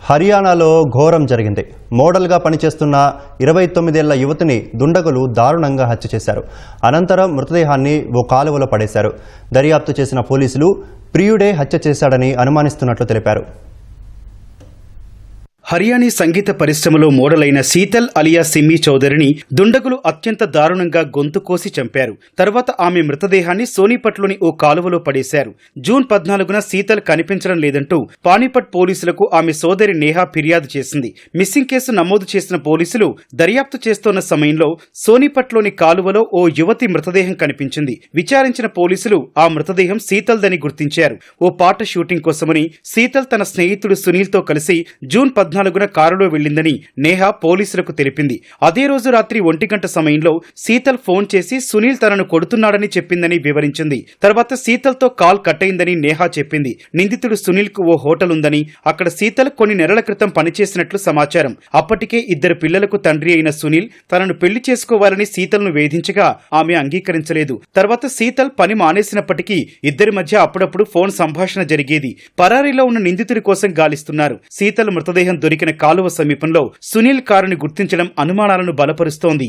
హర్యానాలో ఘోరం జరిగింది. మోడల్గా పనిచేస్తున్న 29 ఏళ్ల యువతిని దుండగులు దారుణంగా హత్య చేశారు. అనంతరం మృతదేహాన్ని ఓ కాలువలో పడేశారు. దర్యాప్తు చేసిన పోలీసులు ప్రియుడే హత్య చేశాడని అనుమానిస్తున్నట్లు తెలిపారు. హర్యానా సంగీత పరిశ్రమలో మోడల్ అయిన శీతల్ అలియా సిమ్మి చౌదరిని దుండగులు అత్యంత దారుణంగా గొంతు కోసి చంపారు. తర్వాత ఆమె మృతదేహాన్ని సోనీపట్లోని ఓ కాలువలో పడేశారు. జూన్ 14న శీతల్ కనిపించడం లేదంటూ పానీపట్ పోలీసులకు ఆమె సోదరి నేహా ఫిర్యాదు చేసింది. మిస్సింగ్ కేసు నమోదు చేసిన పోలీసులు దర్యాప్తు చేస్తోన్న సమయంలో సోనీపట్లోని కాలువలో ఓ యువతి మృతదేహం కనిపించింది. విచారించిన పోలీసులు ఆ మృతదేహం శీతల్దని గుర్తించారు. ఓ పాట షూటింగ్ కోసమని శీతల్ తన స్నేహితుడు సునీల్తో కలిసి జూన్ 14న కారులో వెళ్లిందని నేహా పోలీసులకు తెలిపింది. అదే రోజు రాత్రి 1 గంట సమయంలో శీతల్ ఫోన్ చేసి సునీల్ తనను కొడుతున్నాడని చెప్పిందని వివరించింది. తర్వాత శీతల్తో కాల్ కట్ అయిందని నేహా చెప్పింది. నిందితుడు సునీల్ కు ఓ హోటల్ ఉందని, అక్కడ శీతల్ కొన్ని నెలల క్రితం పనిచేసినట్లు సమాచారం. అప్పటికే 2 పిల్లలకు తండ్రి అయిన సునీల్ తనను పెళ్లి చేసుకోవాలని శీతల్ను వేధించగా ఆమె అంగీకరించలేదు. తర్వాత శీతల్ పని మానేసినప్పటికీ ఇద్దరి మధ్య అప్పుడప్పుడు ఫోన్ సంభాషణ జరిగేది. పరారీలో ఉన్న నిందితుడి కోసం గాలిస్తున్నారు. శీతల్ మృతదేహం దొరికిన కాలువ సమీపంలో సునీల్ కారుని గుర్తించడం అనుమానాలను బలపరుస్తోంది.